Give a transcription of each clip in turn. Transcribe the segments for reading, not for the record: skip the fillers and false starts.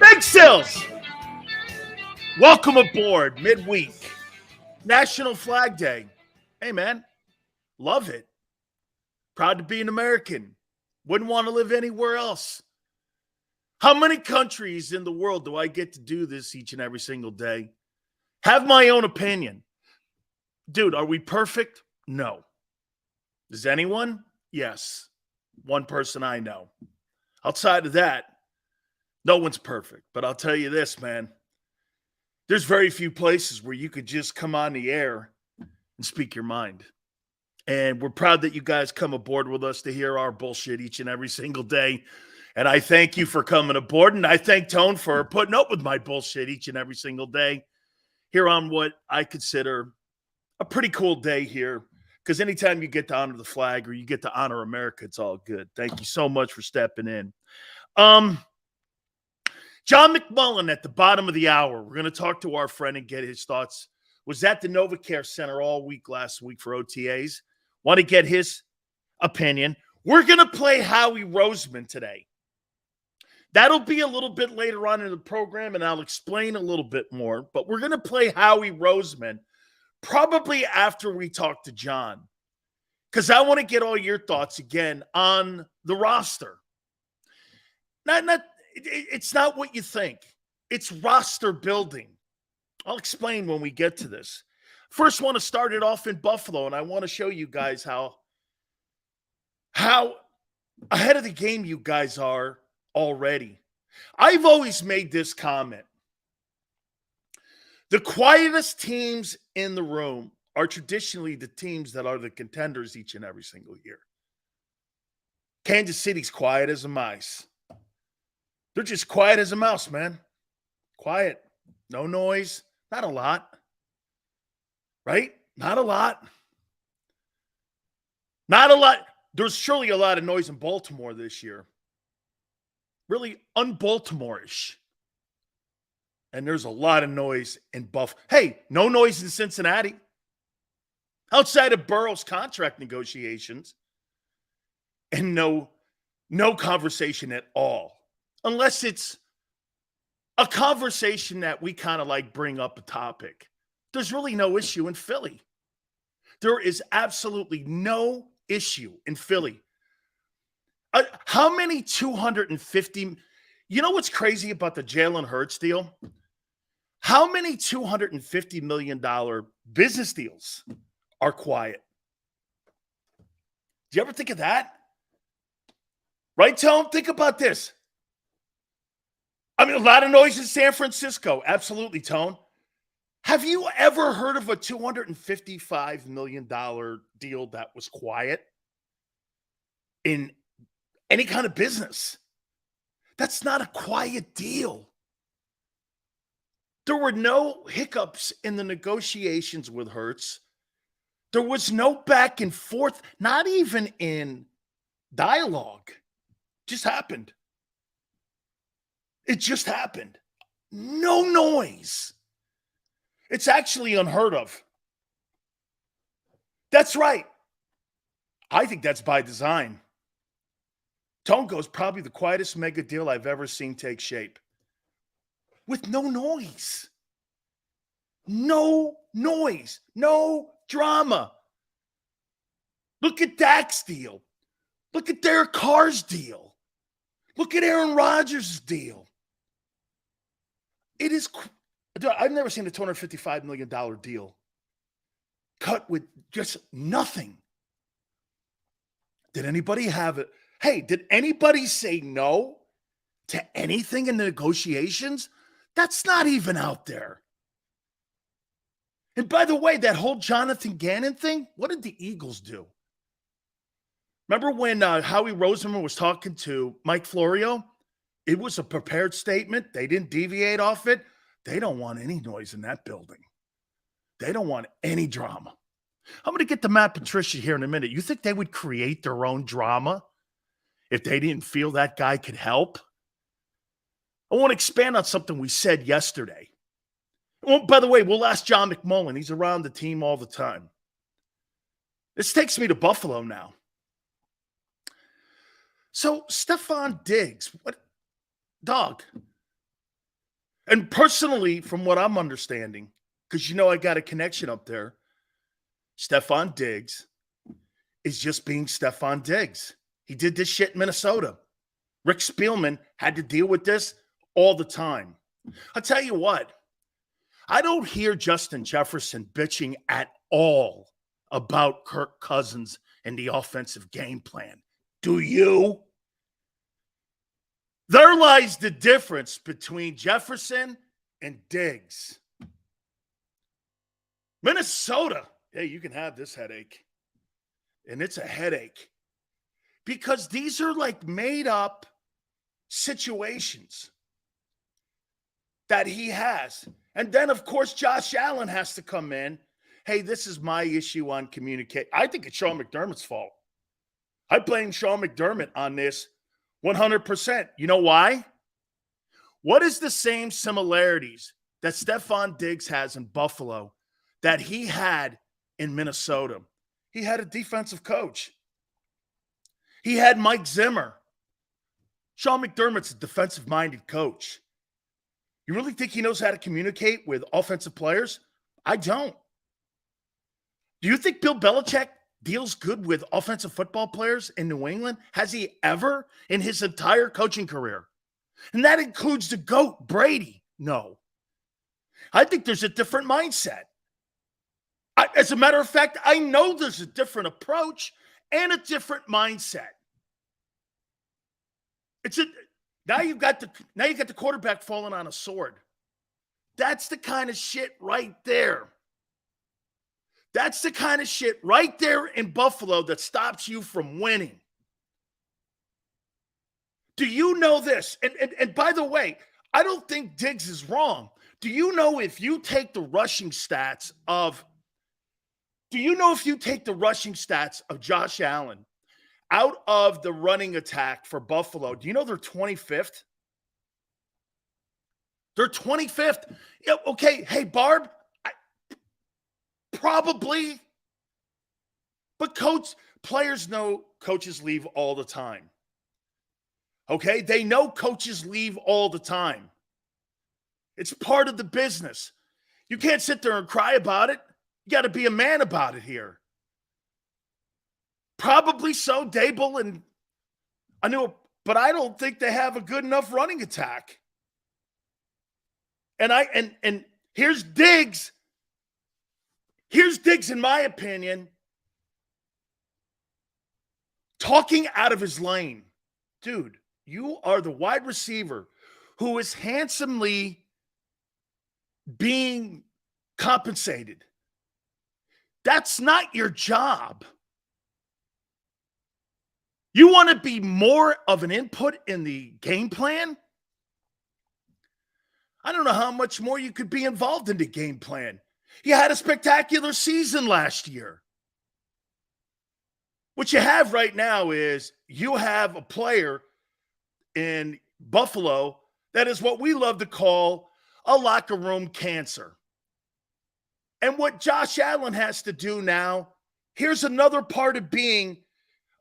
Big Sills, welcome aboard midweek. National Flag Day. Hey, man, love it. Proud to be an American. Wouldn't want to live anywhere else. How many countries in the world do I get to do this each and every single day? Have my own opinion. Dude, are we perfect? No. Is anyone? Yes. One person I know. Outside of that, no one's perfect. But I'll tell you this, man. There's very few places where you could just come on the air and speak your mind. And we're proud that you guys come aboard with us to hear our bullshit each and every single day. And I thank you for coming aboard. And I thank Tone for putting up with my bullshit each and every single day here on what I consider a pretty cool day here. Because anytime you get to honor the flag or you get to honor America, it's all good. Thank you so much for stepping in. John McMullen at the bottom of the hour. We're going to talk to our friend and get his thoughts. Was at the NovaCare Center all week last week for OTAs. Want to get his opinion. We're going to play Howie Roseman today. That'll be a little bit later on in the program, and I'll explain a little bit more. But we're going to play Howie Roseman probably after we talk to John, because I want to get all your thoughts again on the roster. It's not what you think. It's roster building. I'll explain when we get to this. First, want to start it off in Buffalo, and I want to show you guys how ahead of the game you guys are already. I've always made this comment. The quietest teams in the room are traditionally the teams that are the contenders each and every single year. Kansas City's quiet as a mouse. They're just quiet as a mouse, man. Quiet. No noise. Not a lot. Right? Not a lot. Not a lot. There's surely a lot of noise in Baltimore this year. Really un-Baltimore-ish. And there's a lot of noise in Buffalo. Hey, no noise in Cincinnati. Outside of Burrow's contract negotiations. And no conversation at all. Unless it's a conversation that we kind of like bring up a topic. There's really no issue in Philly. There is absolutely no issue in Philly. How many 250? You know what's crazy about the Jalen Hurts deal? How many $250 million business deals are quiet? Do you ever think of that? Right, Tone? Think about this. I mean, a lot of noise in San Francisco. Absolutely, Tone. Have you ever heard of a $255 million deal that was quiet in any kind of business? That's not a quiet deal. There were no hiccups in the negotiations with Hurts. There was no back and forth, not even in dialogue. It just happened. It just happened. No noise. It's actually unheard of. That's right. I think that's by design. Tone goes probably the quietest mega deal I've ever seen take shape. With no noise. No noise. No drama. Look at Dak's deal. Look at Derek Carr's deal. Look at Aaron Rodgers' deal. It is... I've never seen a $255 million deal cut with just nothing. Did anybody have it? Hey, did anybody say no to anything in the negotiations? That's not even out there. And by the way, that whole Jonathan Gannon thing, what did the Eagles do? Remember when Howie Roseman was talking to Mike Florio? It was a prepared statement. They didn't deviate off it. They don't want any noise in that building. They don't want any drama. I'm going to get to Matt Patricia here in a minute. You think they would create their own drama if they didn't feel that guy could help? I want to expand on something we said yesterday. Well, by the way, we'll ask John McMullen. He's around the team all the time. This takes me to Buffalo now. So, Stephon Diggs, what dog? And personally, from what I'm understanding, because I got a connection up there, Stephon Diggs is just being Stephon Diggs. He did this shit in Minnesota. Rick Spielman had to deal with this all the time. I'll tell you what, I don't hear Justin Jefferson bitching at all about Kirk Cousins and the offensive game plan. Do you? There lies the difference between Jefferson and Diggs. Minnesota, hey, you can have this headache. And it's a headache. Because these are like made up situations that he has. And then, of course, Josh Allen has to come in. Hey, this is my issue on communicate. I think it's Sean McDermott's fault. I blame Sean McDermott on this 100%. You know why? What is the same similarities that Stephon Diggs has in Buffalo that he had in Minnesota? He had a defensive coach. He had Mike Zimmer. Sean McDermott's a defensive-minded coach. You really think he knows how to communicate with offensive players? I don't. Do you think Bill Belichick deals good with offensive football players in New England? Has he ever in his entire coaching career? And that includes the GOAT, Brady. No. I think there's a different mindset. As a matter of fact, I know there's a different approach and a different mindset. Now you got the quarterback falling on a sword. That's the kind of shit right there. That's the kind of shit right there in Buffalo that stops you from winning. Do you know this? And by the way, I don't think Diggs is wrong. Do you know if you take the rushing stats of Josh Allen out of the running attack for Buffalo, do you know they're 25th? They're 25th. Yeah, okay, hey, Barb, probably. But players know coaches leave all the time. Okay? They know coaches leave all the time. It's part of the business. You can't sit there and cry about it. You got to be a man about it here. Probably so, Dable and but I don't think they have a good enough running attack. And here's Diggs. Here's Diggs, in my opinion, talking out of his lane. Dude, you are the wide receiver who is handsomely being compensated. That's not your job. You want to be more of an input in the game plan? I don't know how much more you could be involved in the game plan. You had a spectacular season last year. What you have right now is you have a player in Buffalo that is what we love to call a locker room cancer. And what Josh Allen has to do now, here's another part of being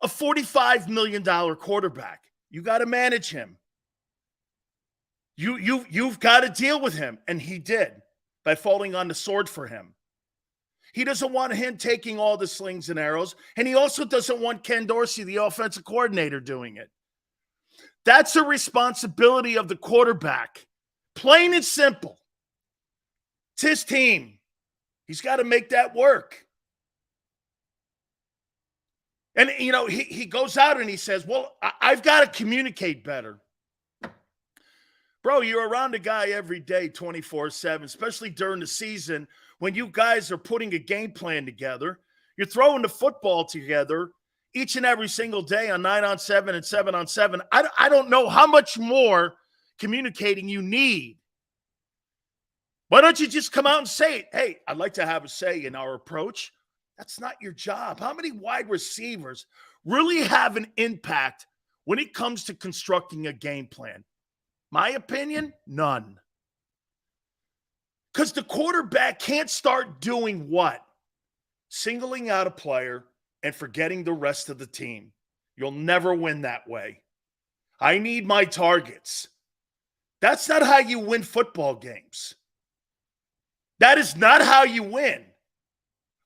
a $45 million quarterback. You got to manage him. You've got to deal with him, and he did by falling on the sword for him. He doesn't want him taking all the slings and arrows, and he also doesn't want Ken Dorsey, the offensive coordinator, doing it. That's a responsibility of the quarterback. Plain and simple. It's his team. He's got to make that work. And, he goes out and he says, well, I've got to communicate better. Bro, you're around a guy every day, 24/7, especially during the season when you guys are putting a game plan together. You're throwing the football together each and every single day on 9-on-7 and 7-on-7. I don't know how much more communicating you need. Why don't you just come out and say it? Hey, I'd like to have a say in our approach. That's not your job. How many wide receivers really have an impact when it comes to constructing a game plan? My opinion, none. Because the quarterback can't start doing what? Singling out a player and forgetting the rest of the team. You'll never win that way. I need my targets. That's not how you win football games. That is not how you win.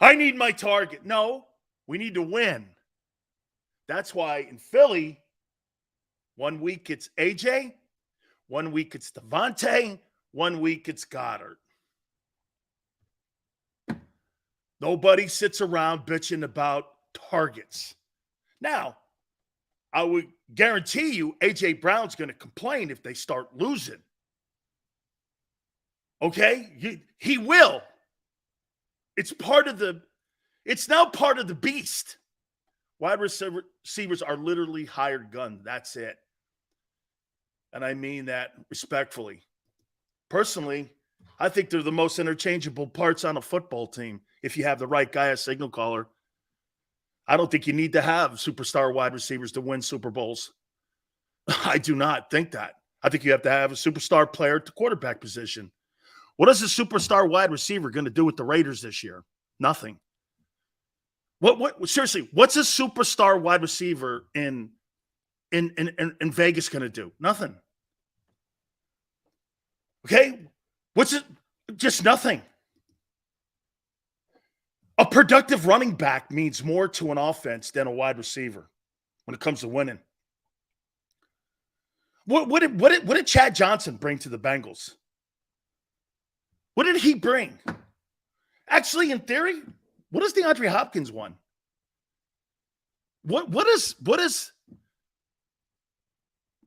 I need my target. No, we need to win. That's why in Philly, 1 week it's AJ, 1 week it's Devontae, 1 week it's Goddard. Nobody sits around bitching about targets. Now, I would guarantee you AJ Brown's going to complain if they start losing. Okay? He will. It's now part of the beast. Wide receivers are literally hired guns. That's it. And I mean that respectfully. Personally, I think they're the most interchangeable parts on a football team if you have the right guy as signal caller. I don't think you need to have superstar wide receivers to win Super Bowls. I do not think that. I think you have to have a superstar player at the quarterback position. What is a superstar wide receiver going to do with the Raiders this year? Nothing. What seriously, what's a superstar wide receiver in Vegas going to do? Nothing. Okay? What's it? Just nothing. A productive running back means more to an offense than a wide receiver when it comes to winning. What did Chad Johnson bring to the Bengals? What did he bring? Actually, in theory, what does DeAndre Hopkins won? What is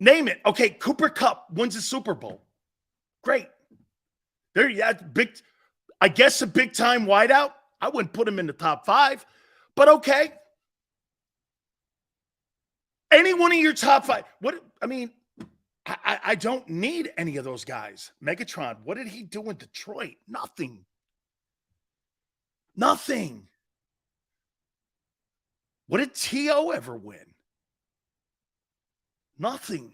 name it? Okay, Cooper Kupp wins a Super Bowl. Great. There you have I guess a big time wideout. I wouldn't put him in the top 5, but okay. Any one of your top 5. I don't need any of those guys. Megatron, what did he do in Detroit? Nothing. What did T.O. ever win? Nothing.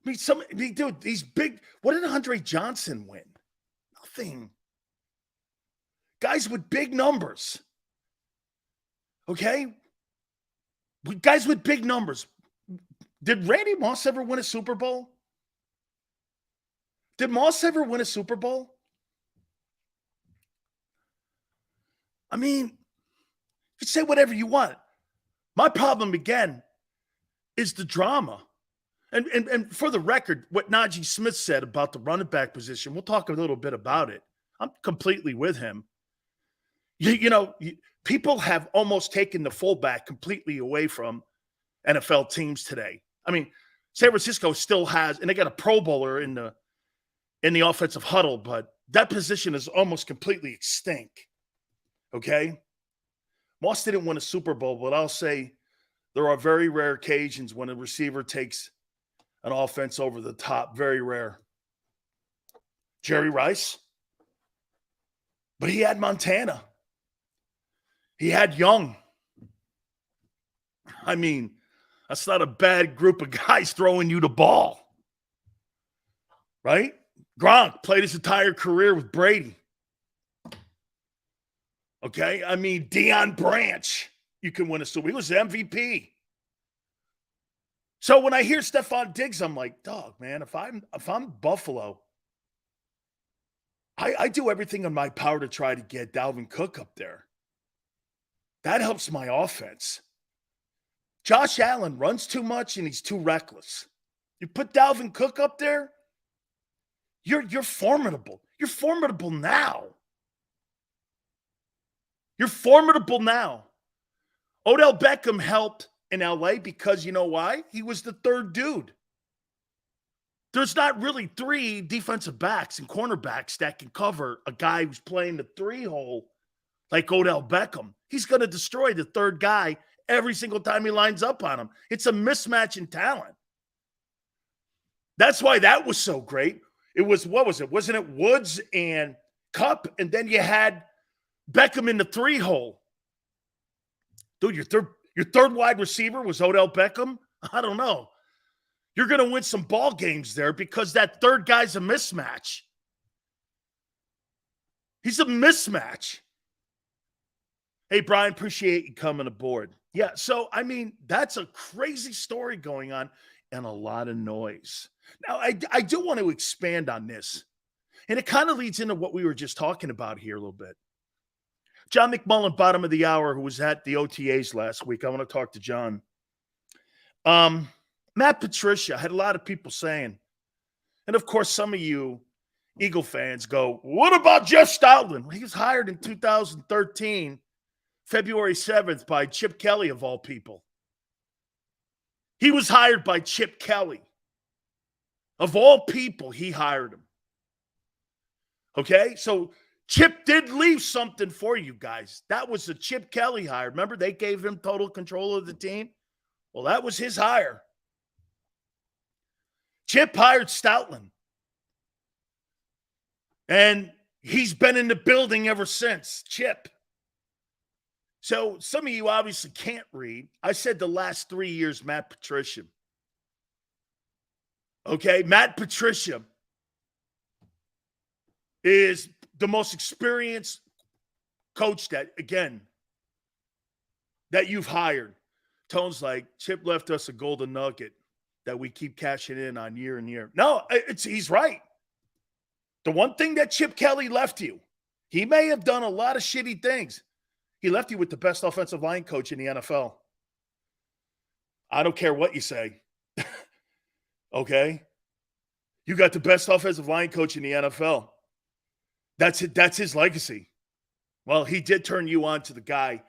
Dude, these big, what did Andre Johnson win? Nothing. Guys with big numbers. Okay? Guys with big numbers. Did Randy Moss ever win a Super Bowl? Did Moss ever win a Super Bowl? I mean, you can say whatever you want. My problem, again, is the drama. And for the record, what Najee Smith said about the running back position, we'll talk a little bit about it. I'm completely with him. People have almost taken the fullback completely away from NFL teams today. I mean, San Francisco still has, and they got a Pro Bowler in the offensive huddle, but that position is almost completely extinct. Okay? Moss didn't win a Super Bowl, but I'll say there are very rare occasions when a receiver takes an offense over the top. Very rare. Jerry Rice. But he had Montana. He had Young. I mean, that's not a bad group of guys throwing you the ball. Right? Gronk played his entire career with Brady. Okay? I mean, Deion Branch, you can win a Super Bowl. He was the MVP. So when I hear Stephon Diggs, I'm like, dog, man, if I'm Buffalo, I do everything in my power to try to get Dalvin Cook up there. That helps my offense. Josh Allen runs too much and he's too reckless. You put Dalvin Cook up there, you're formidable. You're formidable now. You're formidable now. Odell Beckham helped in LA because you know why? He was the third dude. There's not really 3 defensive backs and cornerbacks that can cover a guy who's playing the 3-hole like Odell Beckham. He's going to destroy the third guy every single time he lines up on him. It's a mismatch in talent. That's why that was so great. It was, what was it? Wasn't it Woods and Kupp? And then you had Beckham in the 3-hole. Dude, your third wide receiver was Odell Beckham? I don't know. You're going to win some ball games there because that third guy's a mismatch. He's a mismatch. Hey, Brian, appreciate you coming aboard. Yeah, so, I mean, that's a crazy story going on. and a lot of noise. Now, I do want to expand on this, and it kind of leads into what we were just talking about here a little bit. John McMullen, bottom of the hour, who was at the OTAs last week. I want to talk to John. Matt Patricia had a lot of people saying, and of course, some of you Eagle fans go, what about Jeff Stoutland? Well, he was hired in 2013, February 7th, by Chip Kelly, of all people. He was hired by Chip Kelly. Of all people, he hired him. Okay? So Chip did leave something for you guys. That was the Chip Kelly hire. Remember, they gave him total control of the team? Well, that was his hire. Chip hired Stoutland. And he's been in the building ever since, Chip. So some of you obviously can't read. I said the last 3 years, Matt Patricia. Okay, Matt Patricia is the most experienced coach that you've hired. Tone's like, Chip left us a golden nugget that we keep cashing in on year and year. No, he's right. The one thing that Chip Kelly left you, he may have done a lot of shitty things. He left you with the best offensive line coach in the NFL. I don't care what you say. Okay? You got the best offensive line coach in the NFL. That's it. That's his legacy. Well, he did turn you on to the guy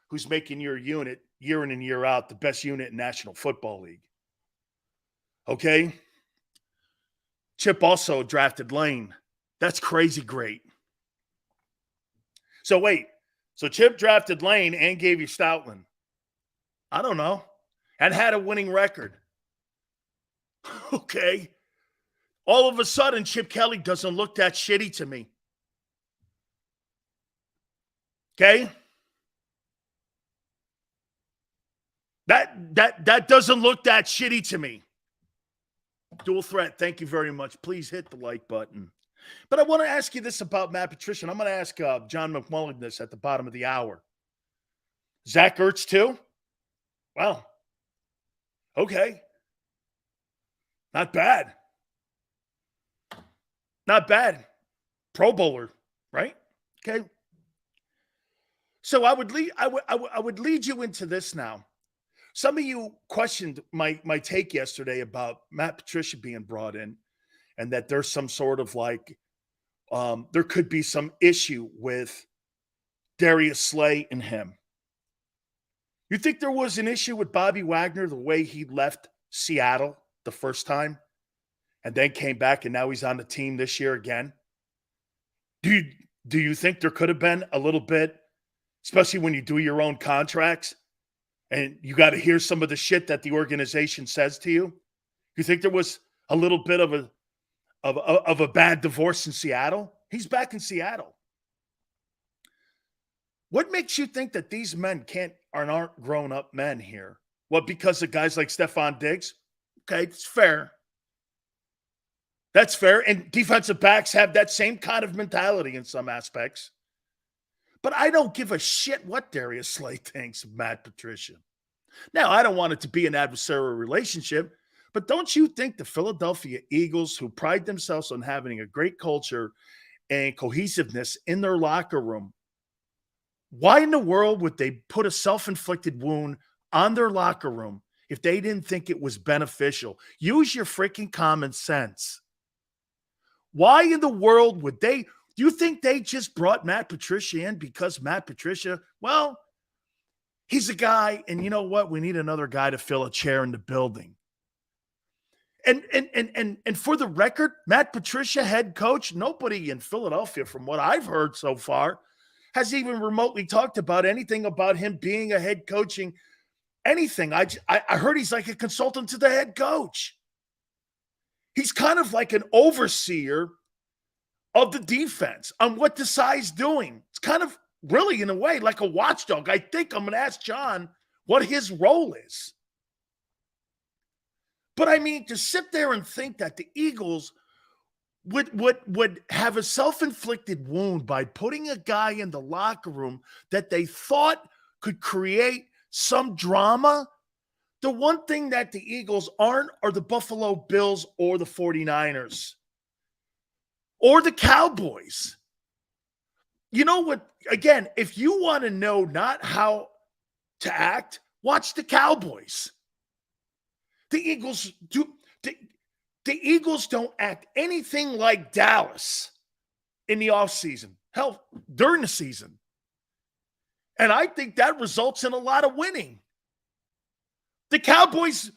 who's making your unit year in and year out the best unit in National Football League. Okay? Chip also drafted Lane. That's crazy great. So wait. So Chip drafted Lane and gave you Stoutland. I don't know. And had a winning record. Okay. All of a sudden, Chip Kelly doesn't look that shitty to me. Okay? That doesn't look that shitty to me. Dual threat. Thank you very much. Please hit the like button. But I want to ask you this about Matt Patricia. I'm going to ask John McMullen this at the bottom of the hour. Zach Ertz too? Well, okay. Not bad. Not bad. Pro Bowler, right? Okay. So I would lead you into this now. Some of you questioned my take yesterday about Matt Patricia being brought in, and that there's some sort of there could be some issue with Darius Slay and him. You think there was an issue with Bobby Wagner, the way he left Seattle the first time and then came back and now he's on the team this year again? Do you think there could have been a little bit, especially when you do your own contracts and you got to hear some of the shit that the organization says to you? You think there was a little bit of a bad divorce in Seattle? He's back in Seattle. What makes you think that these men aren't grown-up men here? What, because of guys like Stephon Diggs? Okay, it's fair. That's fair. And defensive backs have that same kind of mentality in some aspects. But I don't give a shit what Darius Slay thinks of Matt Patricia. Now, I don't want it to be an adversarial relationship, but don't you think the Philadelphia Eagles, who pride themselves on having a great culture and cohesiveness in their locker room, why in the world would they put a self-inflicted wound on their locker room if they didn't think it was beneficial? Use your freaking common sense. Why in the world would they? Do you think they just brought Matt Patricia in because Matt Patricia, well, he's a guy, and you know what? We need another guy to fill a chair in the building. And for the record, Matt Patricia, head coach, nobody in Philadelphia, from what I've heard so far, has even remotely talked about anything about him being a head coaching anything. I heard he's like a consultant to the head coach. He's kind of like an overseer of the defense on what Desai's doing. It's kind of really, in a way, like a watchdog. I think I'm going to ask John what his role is. But I mean, to sit there and think that the Eagles would have a self-inflicted wound by putting a guy in the locker room that they thought could create some drama, The one thing that the Eagles aren't are the Buffalo Bills or the 49ers or the Cowboys. You know what? Again, if you want to know not how to act, watch the Cowboys. The Eagles don't act anything like Dallas in the offseason. Hell, during the season. And I think that results in a lot of winning. The Cowboys,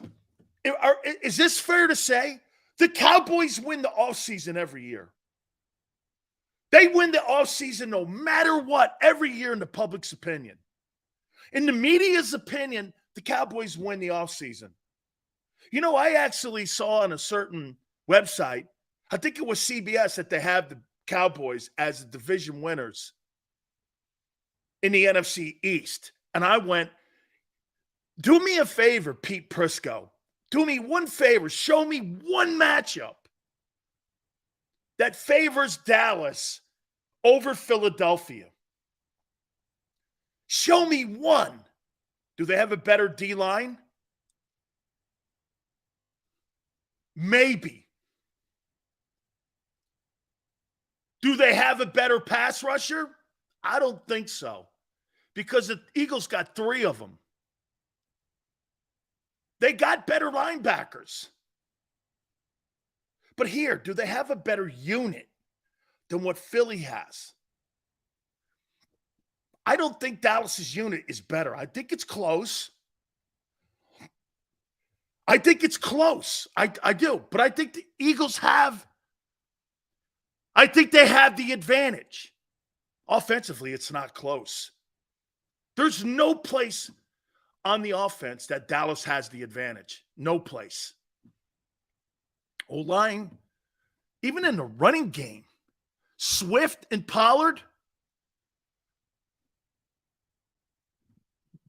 is this fair to say? The Cowboys win the offseason every year. They win the offseason no matter what, every year in the public's opinion. In the media's opinion, the Cowboys win the offseason. You know, I actually saw on a certain website, I think it was CBS, that they have the Cowboys as the division winners in the NFC East. And I went, do me a favor, Pete Prisco. Do me one favor. Show me one matchup that favors Dallas over Philadelphia. Show me one. Do they have a better D-line? Maybe. Do they have a better pass rusher? I don't think so, because the Eagles got 3 of them. They got better linebackers. But here, do they have a better unit than what Philly has? I don't think Dallas's unit is better. I think it's close. I think it's close. I do. But I think the Eagles have, I think they have the advantage. Offensively, it's not close. There's no place on the offense that Dallas has the advantage. No place. O-line, even in the running game, Swift and Pollard.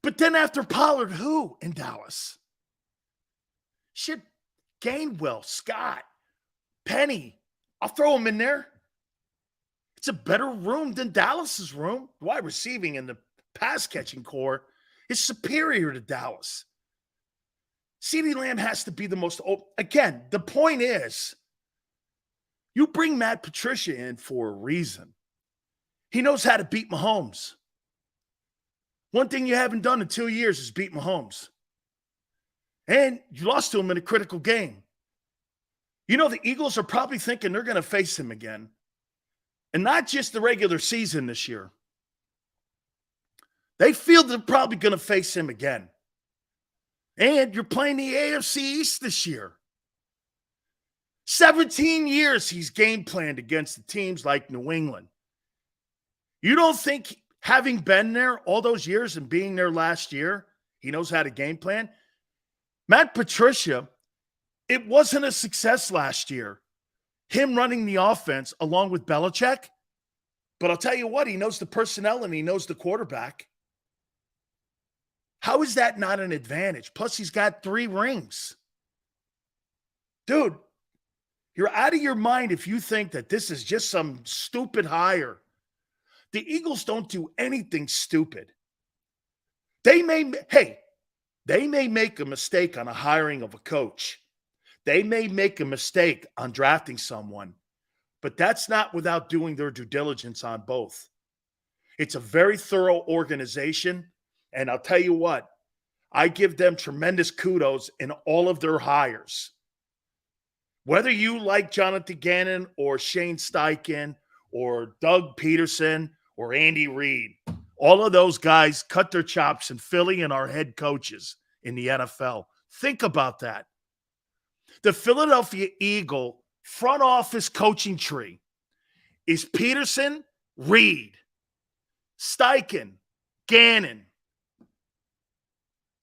But then after Pollard, who in Dallas? Shit, Gainwell, Scott, Penny. I'll throw them in there. It's a better room than Dallas's room. Wide receiving and the pass-catching core is superior to Dallas. CeeDee Lamb has to be the most... Again, the point is, you bring Matt Patricia in for a reason. He knows how to beat Mahomes. One thing you haven't done in 2 years is beat Mahomes. And you lost to him in a critical game. You know, the Eagles are probably thinking they're going to face him again. And not just the regular season this year. They feel they're probably going to face him again. And you're playing the AFC East this year. 17 years he's game planned against the teams like New England. You don't think, having been there all those years and being there last year, he knows how to game plan? Matt Patricia, it wasn't a success last year, him running the offense along with Belichick. But I'll tell you what, he knows the personnel and he knows the quarterback. How is that not an advantage? Plus, he's got 3 rings. Dude, you're out of your mind if you think that this is just some stupid hire. The Eagles don't do anything stupid. They may make a mistake on a hiring of a coach. They may make a mistake on drafting someone, but that's not without doing their due diligence on both. It's a very thorough organization, and I'll tell you what, I give them tremendous kudos in all of their hires. Whether you like Jonathan Gannon or Shane Steichen or Doug Peterson or Andy Reid, all of those guys cut their chops in Philly and are head coaches in the NFL. Think about that. The Philadelphia Eagle front office coaching tree is Peterson, Reid, Steichen, Gannon.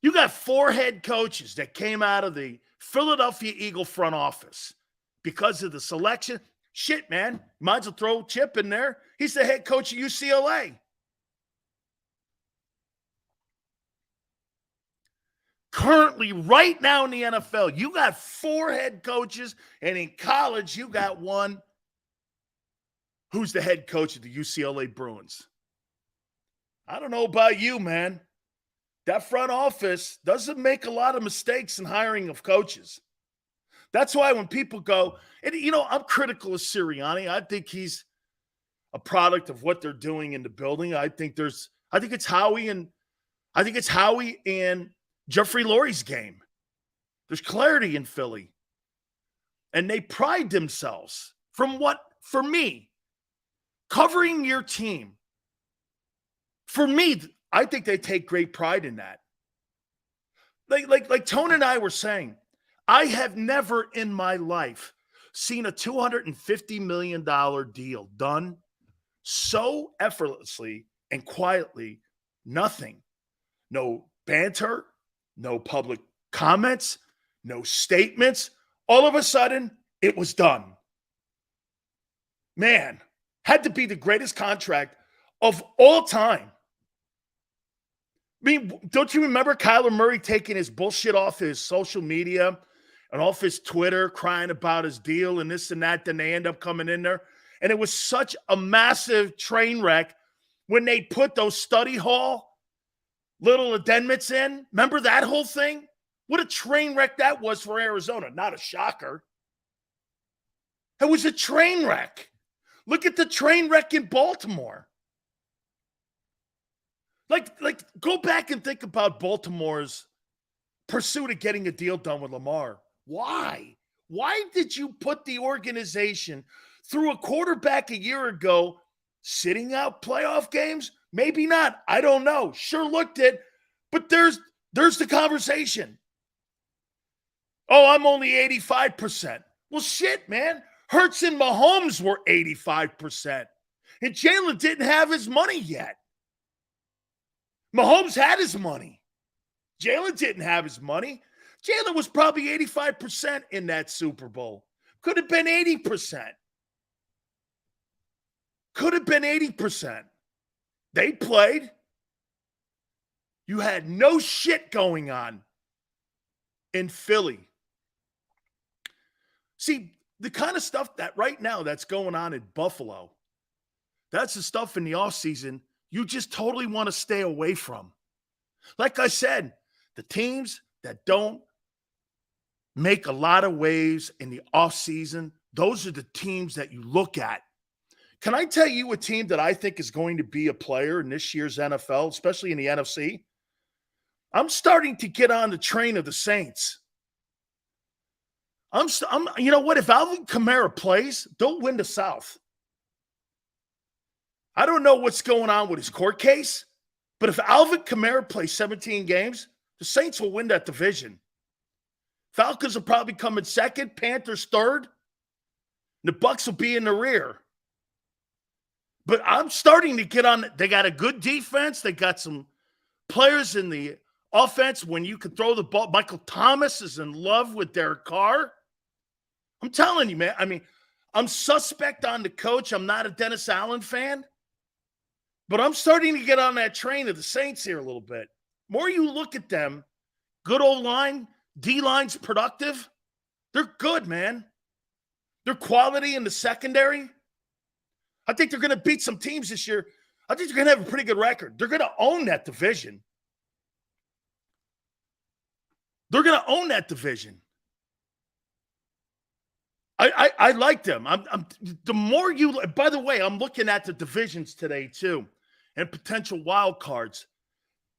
You got 4 head coaches that came out of the Philadelphia Eagle front office because of the selection. Shit, man. Might as well throw Chip in there. He's the head coach of UCLA. Currently, right now in the NFL, you got 4 head coaches, and in college, you got one who's the head coach of the UCLA Bruins. I don't know about you, man, that front office doesn't make a lot of mistakes in hiring of coaches. That's why when people go, and I'm critical of Sirianni. I think he's a product of what they're doing in the building. I think it's Howie and Jeffrey Lurie's game. There's clarity in Philly. And they pride themselves for me, covering your team. For me, I think they take great pride in that. Like Tone and I were saying, I have never in my life seen a $250 million deal done so effortlessly and quietly. Nothing. No banter, no public comments, no statements. All of a sudden, it was done. Man, had to be the greatest contract of all time. I mean, don't you remember Kyler Murray taking his bullshit off his social media and off his Twitter, crying about his deal and this and that? Then they end up coming in there. And it was such a massive train wreck when they put those study hall little addendums in. Remember that whole thing? What a train wreck that was for Arizona. Not a shocker. It was a train wreck. Look at the train wreck in Baltimore. Like, go back and think about Baltimore's pursuit of getting a deal done with Lamar. Why? Why did you put the organization through a quarterback a year ago sitting out playoff games? Maybe not. I don't know. Sure looked it, but there's the conversation. Oh, I'm only 85%. Well, shit, man. Hurts and Mahomes were 85%. And Jalen didn't have his money yet. Mahomes had his money. Jalen didn't have his money. Jalen was probably 85% in that Super Bowl. Could have been 80%. Could have been 80%. They played. You had no shit going on in Philly. See, the kind of stuff that right now that's going on in Buffalo, that's the stuff in the offseason you just totally want to stay away from. Like I said, the teams that don't make a lot of waves in the offseason, those are the teams that you look at. Can I tell you a team that I think is going to be a player in this year's NFL, especially in the NFC? I'm starting to get on the train of the Saints. You know what? If Alvin Kamara plays, they'll win the South. I don't know what's going on with his court case, but if Alvin Kamara plays 17 games, the Saints will win that division. Falcons will probably come in second, Panthers third, and the Bucs will be in the rear. But I'm starting to get on. They got a good defense. They got some players in the offense when you can throw the ball. Michael Thomas is in love with Derek Carr. I'm telling you, man. I mean, I'm suspect on the coach. I'm not a Dennis Allen fan. But I'm starting to get on that train of the Saints here a little bit. More you look at them, good old line, D-line's productive. They're good, man. They're quality in the secondary. I think they're going to beat some teams this year. I think they're going to have a pretty good record. They're going to own that division. They're going to own that division. I like them. The more you, by the way, I'm looking at the divisions today too, and potential wild cards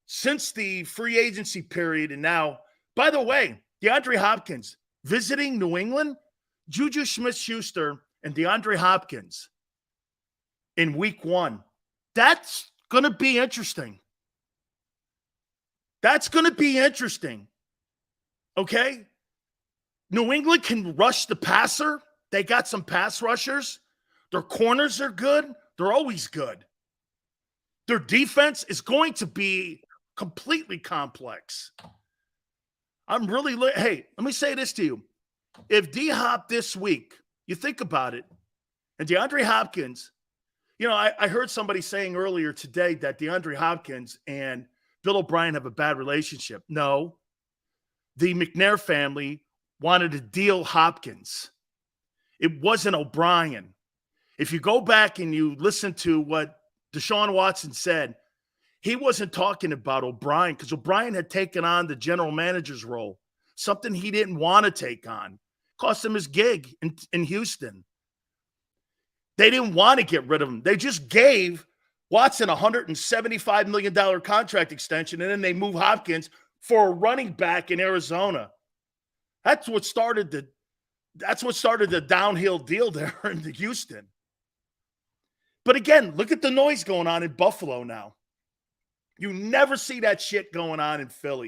since the free agency period. And now, by the way, DeAndre Hopkins visiting New England, Juju Smith-Schuster and DeAndre Hopkins in week 1. That's going to be interesting. That's going to be interesting. Okay? New England can rush the passer. They got some pass rushers. Their corners are good. They're always good. Their defense is going to be completely complex. I'm really hey, let me say this to you. If D-Hop this week, you think about it, and DeAndre Hopkins, you know, I heard somebody saying earlier today that DeAndre Hopkins and Bill O'Brien have a bad relationship. No. The McNair family wanted to deal Hopkins. It wasn't O'Brien. If you go back and you listen to what Deshaun Watson said, he wasn't talking about O'Brien because O'Brien had taken on the general manager's role, something he didn't want to take on. Cost him his gig in Houston. They didn't want to get rid of him. They just gave Watson a $175 million contract extension, and then they move Hopkins for a running back in Arizona. That's what started the downhill deal there in Houston. But again, look at the noise going on in Buffalo now. You never see that shit going on in Philly.